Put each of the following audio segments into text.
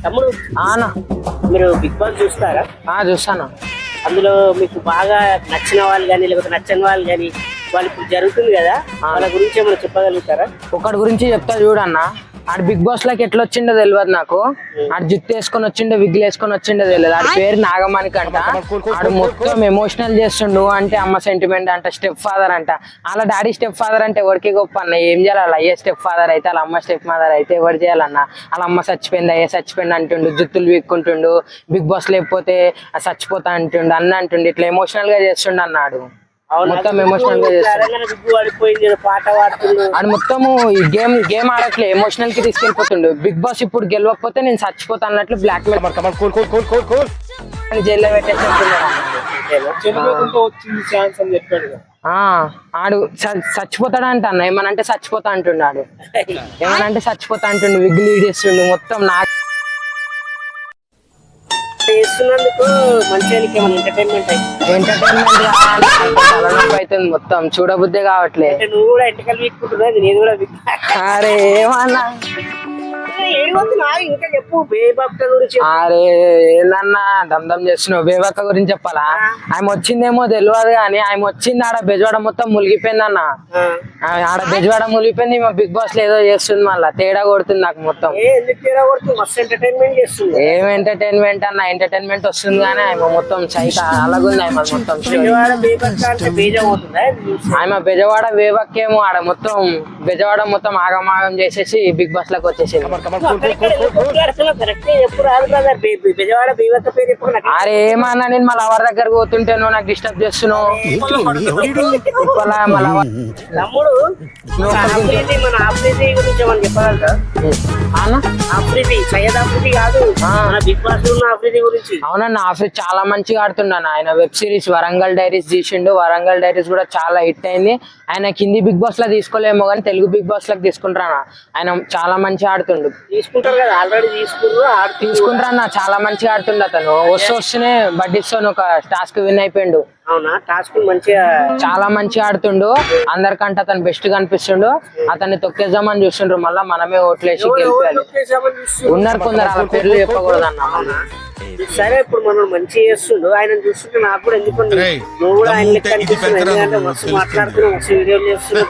తమ్ముడు ఆనా మీరు big boss చూస్తారా? చూస్తాను. అందులో మీకు బాగా నచ్చిన వాళ్ళు కానీ లేకపోతే నచ్చని వాళ్ళు కానీ వాళ్ళు ఇప్పుడు జరుగుతుంది కదా, వాళ్ళ గురించి ఏమైనా చెప్పగలుగుతారా? ఒకటి గురించి చెప్తా చూడన్న. ఆడు బిగ్ బాస్ లోకి ఎట్లా వచ్చిండో తెలియదు నాకు. ఆడు జుట్టు వేసుకొని వచ్చిండో విగ్గులు వేసుకొని వచ్చిండో తెలియదు. ఆడి పేరు నాగమాణిక్ అంట. ఆడు మొత్తం ఎమోషనల్ చేస్తుండు. అంటే అమ్మ సెంటిమెంట్ అంట, స్టెప్ ఫాదర్ అంట. అలా డాడీ స్టెప్ ఫాదర్ అంటే ఎవరికి గొప్ప అన్న. ఏం చేయాలి? అలా అయ్యే స్టెప్ ఫాదర్ అయితే వాళ్ళ అమ్మ స్టెప్ మదర్ అయితే ఎవరు చేయాలన్న? వాళ్ళ అమ్మ చచ్చిపోయింది, అయ్యే చచ్చిపోయింది అంటుండు, జుత్తులు వీక్కుంటుండు, బిగ్ బాస్ లేకపోతే చచ్చిపోతా అంటుండు, అన్న అంటుండు. ఇట్లా ఎమోషనల్ గా చేస్తుండు అన్నాడు. మొత్తం ఎమోషనల్ గా చేస్తాడు. పాట పాడుతుండు. అది మొత్తము ఈ గేమ్ ఆడట్లే, ఎమోషనల్ కి తీసుకెళ్లిపోతుండు. బిగ్ బాస్ ఇప్పుడు గెలవకపోతే నేను చచ్చిపోతా అన్నట్లు బ్లాక్ మెయిల్ జైల్లో పెట్టేస్తున్నాడు. ఆడు చచ్చిపోతాడంట అన్న. ఏమనంటే చచ్చిపోతా అంటున్నాడు. ఏమనంటే చచ్చిపోతా అంటుండు. విగ్గులు ఈడేస్తుండు. మొత్తం చేస్తున్నందుకు మంచిగా ఏమైనా ఎంటర్టైన్మెంట్ అవుతుంది. మొత్తం చూడబుద్ధే కావట్లే. నువ్వు కూడా ఎంటకలు వీక్కుంటున్నావు, నేను కూడా అరే ఏమన్నా ఇంకా చెప్పు. బేబక్క గురించి అరే ఏందన్నా దమ్దం చేస్తున్నావు? బేబక్క గురించి చెప్పాలా? ఆమె వచ్చిందేమో తెలియదు కానీ ఆమె వచ్చింది ఆడ బెజవాడ మొత్తం మునిగిపోయింది అన్న. ఆడ బెజవాడ మునిగిపోయింది. బిగ్ బాస్ లో ఏదో చేస్తుంది, మళ్ళా తేడా కొడుతుంది నాకు మొత్తం. ఏం ఎంటర్టైన్మెంట్ అన్న? ఎంటర్టైన్మెంట్ వస్తుంది కానీ ఆమె మొత్తం సైత అలాగుంది. ఆమె మొత్తం ఆమె బెజవాడ బేబక్కేమో ఆడ మొత్తం బెజవాడ మొత్తం ఆగమాగం చేసేసి బిగ్ బాస్ లోకి వచ్చేసింది. అరే ఏమన్నా నేను మళ్ళీ ఎవరి దగ్గర పోతుంటే నువ్వు నాకు డిస్టర్బ్ చేస్తున్నావు. అవునన్న ఆఫ్రిది చాలా మంచిగా ఆడుతున్నాను. ఆయన వెబ్ సిరీస్ వరంగల్ డైరీస్ తీసిండు. వరంగల్ డైరీస్ కూడా చాలా హిట్ అయింది. ఆయన హిందీ బిగ్ బాస్ లో తీసుకోలేమో కానీ తెలుగు బిగ్ బాస్ లోకి తీసుకుంటారా. ఆయన చాలా మంచిగా ఆడుతుండు. తీసుకుంటారు కదా, ఆల్రెడీ తీసుకుంటారా అన్న. చాలా మంచిగా ఆడుతుండు అతను. వస్తూనే బడ్డీతో ఒక టాస్క్ విన్ అయిపోయిండు. అవునా? టాస్క్ మంచిగా చాలా మంచిగా ఆడుతుండు. అందరికంటే అతను బెస్ట్ కనిపిస్తుండు. అతన్ని తొక్కేద్దామని చూస్తుండ్రు. మళ్ళా మనమే ఓట్లేసి గెలిపాలి. ఉన్నారు కొందరు, అలా పేర్లు చెప్పకూడదు అన్న. సరే ఇప్పుడు మనం మంచి చేస్తుండు. ఆయన చూస్తుంటే నాకు కూడా ఎందుకంటే నువ్వు కూడా ఆయన లెక్క అనిపిస్తుంది. ఎందుకంటే మస్తు మాట్లాడుతున్నావు, మస్తు వీడియోలు చేస్తున్నావు.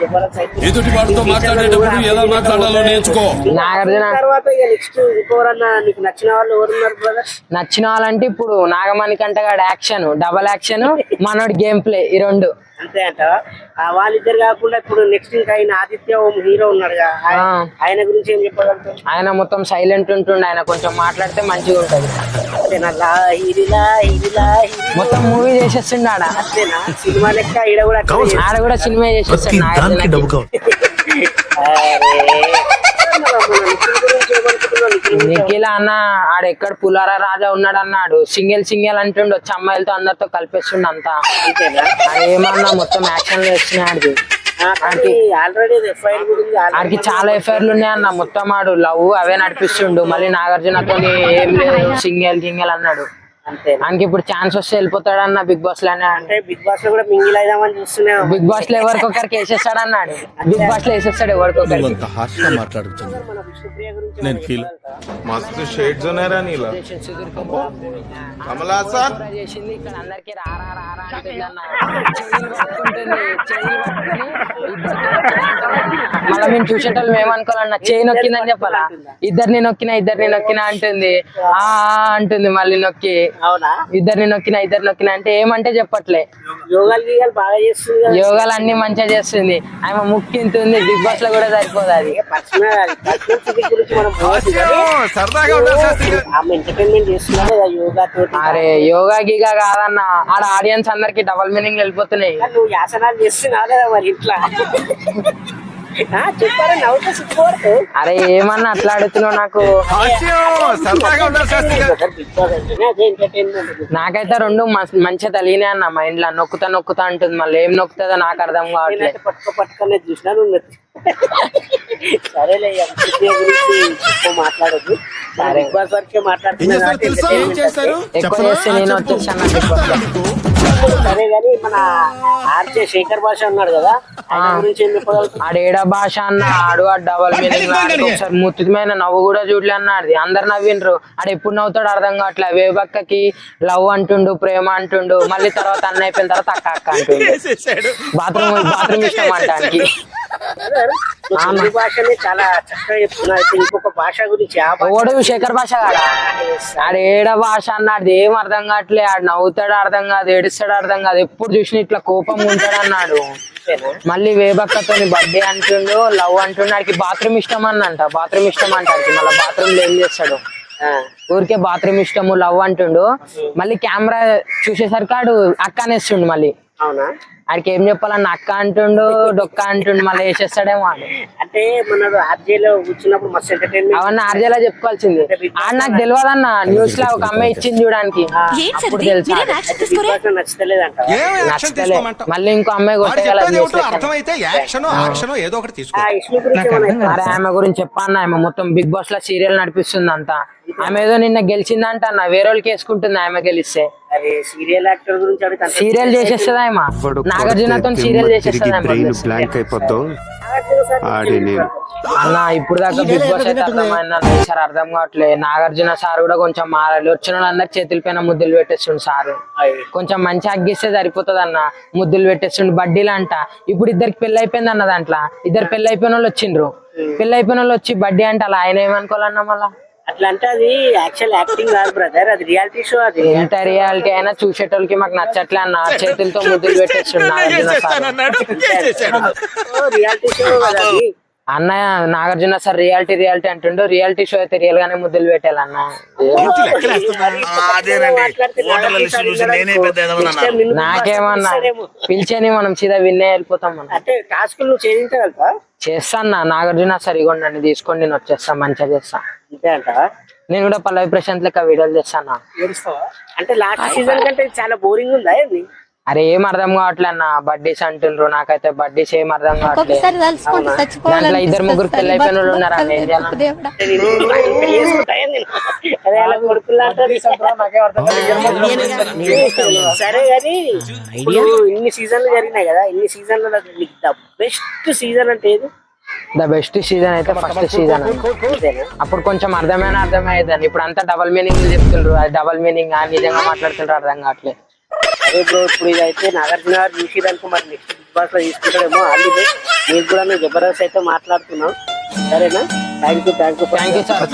నాగార్జున తర్వాత ఇక నెక్స్ట్ ఇంకోరన్నా నీకు నచ్చిన వాళ్ళు ఎవరున్నారు బ్రదర్? నచ్చిన వాళ్ళంటే ఇప్పుడు నాగమణి కంటగాడు యాక్షన్, డబల్ యాక్షన్, మనోడి గేమ్ ప్లే, ఈ రెండు అంతే అంట. వాళ్ళిద్దరు కాకుండా ఇప్పుడు నెక్స్ట్ ఇంకా ఆయన ఆదిత్య ఓం హీరో ఉన్నాడు, ఆయన గురించి ఏం చెప్పగలుగుతారు? ఆయన మొత్తం సైలెంట్ ఉంటుండే. ఆయన కొంచెం మాట్లాడితే మంచిగా ఉంటది. మొత్తం మూవీ చేసేస్తుండ ఆడ. అంతేనా? సినిమా లెక్క ఆడ కూడా సినిమా చేసేస్తాడు. నిఖిల్ అన్న ఆడెక్కడ పులారా రాజా ఉన్నాడు అన్నాడు. సింగిల్ అంటుండు. వచ్చి అమ్మాయిలతో అందరితో కలిపేస్తుండ అంతా. ఏమన్నా మొత్తం యాక్షన్ వేస్తున్నాడు. ఆడికి చాలా ఎఫ్ఐఆర్లు ఉన్నాయన్న. మొత్తం ఆడు లవ్ అవే నడిపిస్తుండు. మళ్ళీ నాగార్జునతో ఏం లేదు, సింగిల్ అన్నాడు. ఆయనకి ఇప్పుడు ఛాన్స్ వస్తే వెళ్ళిపోతాడన్న బిగ్ బాస్ లోనే. అంటే బిగ్ బాస్ లో కూడా మింగిల్ అయిదామని చూస్తున్నా. బిగ్ బాస్ లో ఎవరికొకరికి వేసేస్తాడు అన్నాడు. బిగ్ బాస్ లో వేసేస్తాడు ఎవరికొకరికి. చేసింది ఇక్కడ అందరికి రారా అంటుందన్న. మళ్ళీ మేము చూసేటోళ్ళు ఏమనుకోవాలన్నా చేయి నొక్కిందని చెప్పాలా. ఇద్దరిని నొక్కినా అంటుంది. అంటుంది మళ్ళీ నొక్కి. అవునా? ఇద్దరిని నొక్కినా అంటే ఏమంటే చెప్పట్లే. యోగాలు అన్ని మంచిగా చేస్తుంది. ఆమె ముక్కింతుంది. బిగ్ బాస్ లో కూడా సరిపోదు అది. అరే యోగా గీగా కాదన్న. ఆడ ఆడియన్స్ అందరికి డబల్ మీనింగ్ వెళ్ళిపోతున్నాయి. అరే ఏమన్నా అట్లా అడుగుతున్నావు నాకు. నాకైతే రెండు మంచిగా తెలియనే అన్న. మైండ్ లో నొక్కుతా అంటుంది. మళ్ళీ ఏం నొక్కుతుందో నాకు అర్థం కావట్లేదు. పట్టుకనే చూసినా నువ్వు. సరేలే, మాట్లాడద్దు. బిగ్ బాస్ వరకే మాట్లాడుతున్నా. ఎక్కువ చేస్తే నేను వచ్చేసాను. సరే గాని మన ఆర్జే శేఖర్ భాష ఉన్నాడు కదా, ఆయన గురించి ఏం చెప్పగలుగుతావు? ఆడేడ భాష అన్న, ఆడు ఆ డబల్ మీనింగ్ ఒకసారి ముత్తుమైన నవ్వు కూడా చూడలే అన్నాడు. అందరు నవ్విండ్రు. ఆడు ఎప్పుడు నవ్వుతాడు అర్థం కావట్లే. వేబక్కకి లవ్ అంటుండు, ప్రేమ అంటుండు, మళ్ళీ తర్వాత అన్న అయిపోయిన తర్వాత అక్క అక్క అంటుండు. బాత్రూమ్ ఇష్టం అంటానికి. తెలుగు భాషని చాలా చక్కగా చెప్తున్నారు. ఇంకొక భాష గురించి ఓడు శేఖర్ భాష కాడా, ఆడు ఏడ భాష అన్నాడు. ఏం అర్థం కావట్లే. ఆడు నవ్వుతాడు అర్థం కాదు, ఏడుస్తాడు అర్థం కాదు. ఎప్పుడు చూసిన ఇట్లా కోపం ఉంటాడు అన్నాడు. మళ్ళీ వేబక్కతోని బర్త్డే అంటుండు, లవ్ అంటుండు. ఆడికి బాత్రూమ్ ఇష్టం అన్నంట. బాత్రూమ్ ఇష్టం అంటాడు. మళ్ళీ బాత్రూమ్ లో ఏం చేస్తాడు? ఊరికే బాత్రూమ్ ఇష్టము లవ్ అంటుండు. మళ్ళీ కెమెరా చూసేసరికి ఆడు అక్క అనేస్తుండు. మళ్ళీ అవునా, ఆడికి ఏం చెప్పాలన్న అక్క అంటుండు, డొక్క అంటుండు. మళ్ళీ వేసేస్తాడేమో ఆడు. అంటే మన ఆర్జేలో కూర్చున్నప్పుడు మస్తు ఎంటర్టైన్మెంట్. అవన్నీ ఆర్జేలా చెప్పుకోవాల్సింది. ఆడు నాకు తెలియదు అన్న. న్యూస్ లో ఒక అమ్మాయి ఇచ్చింది చూడడానికి, అప్పుడు తెలుసా. నచ్చలేదంట. నచ్చలే. మళ్ళీ ఇంకో అమ్మాయి కొట్టగల అరే ఆమె గురించి చెప్పాను. ఆమె మొత్తం బిగ్ బాస్ లో సీరియల్ నడిపిస్తుంది అంతా. ఆమె ఏదో నిన్న గెలిచిందంట అన్న. వేరే వాళ్ళకి వేసుకుంటుంది ఆమె గెలిస్తే. సీరియల్ యాక్టర్ గురించి సీరియల్ చేసేస్తుంది ఆమె. నాగార్జునతో సీరియల్ చేసేస్తుంది అన్న. ఇప్పుడు దాకా బిగ్ బాస్ అయితే అర్థమైందన్న. ఈసారి అర్థం కావట్లేదు. నాగార్జున సార్ కూడా కొంచెం మారాలి. వచ్చిన వాళ్ళందరికి చేతుల పైన ముద్దులు పెట్టేస్తుండు సారు. కొంచెం మంచి అగ్గిస్తే సరిపోతుంది అన్న. ముద్దులు పెట్టేస్తుండు బడ్డీలు అంట. ఇప్పుడు ఇద్దరికి పెళ్లి అయిపోయింది అన్న. దాంట్లో ఇద్దరు పెళ్లి అయిపోయిన వాళ్ళు వచ్చిండ్రు. పెళ్లి అయిపోయిన వాళ్ళు వచ్చి బడ్డీ అంటే అలా ఆయన ఏమనుకోవాలన్నా మళ్ళా. అట్లా అంటే అది యాక్చువల్ యాక్టింగ్ కాదు బ్రదర్, అది రియాలిటీ షో. అది ఎంత రియాలిటీ అయినా చూసేటోళ్ళకి మాకు నచ్చట్లే అన్న. చేతులతో ముద్దులు పెట్టేస్తుండు రియాలిటీ షో కదా అది. అన్న నాగార్జున సార్ రియాలిటీ అంటుండు. రియాలిటీ షో అయితే రియల్ గానే ముద్దులు పెట్టాలన్న. నాకేమన్నా పిలిచేని మనం సీదా విన్నే వెళ్ళిపోతాం. అంటే టాస్క్ నువ్వు చేయించగలుగుతా? చేస్తాను. నాగార్జున సార్ ఇగోండి నన్ను తీసుకొని నేను వచ్చేస్తాను. మంచిగా చేస్తా. అంతే అంట. నేను కూడా పల్లవి ప్రశాంత్ లెక్క వీడియోలు చేస్తాను. అంటే లాస్ట్ సీజన్ కంటే చాలా బోరింగ్ ఉందా ఇది? అరే ఏం అర్థం కావట్లే అన్న. బడ్డీస్ అంటుండ్రు. నాకైతే బడ్డీస్ ఏం అర్థం కావట్లేదు. దాంట్లో ఇద్దరు ముగ్గురు పెళ్లి అయిపోయిన వాళ్ళు ఉన్నారు అన్న. సరే గాని ఇన్ని సీజన్లు జరిగినాయి కదా, ఇన్ని సీజన్లు ద బెస్ట్ సీజన్ అంటే ఏది? ద బెస్ట్ సీజన్ అయితే ఫస్ట్ సీజన్. అప్పుడు కొంచెం అర్థమయ్యేదాన్ని. ఇప్పుడు అంతా డబల్ మీనింగ్ చెప్తుండ్రు. అది డబల్ మీనింగ్ నిజంగా మాట్లాడుతుండ్రు అర్థం కావట్లేదు. అదే బ్రో, ఇప్పుడు ఇదైతే నాగార్జున గారు చూసేదానికి మరి నెక్స్ట్ బిగ్ బాస్ లో తీసుకుంటాడేమో. All the best. మీకు కూడా మేము జబర్దస్త్ అయితే మాట్లాడుతున్నాం. సరేనా? Thank you sir.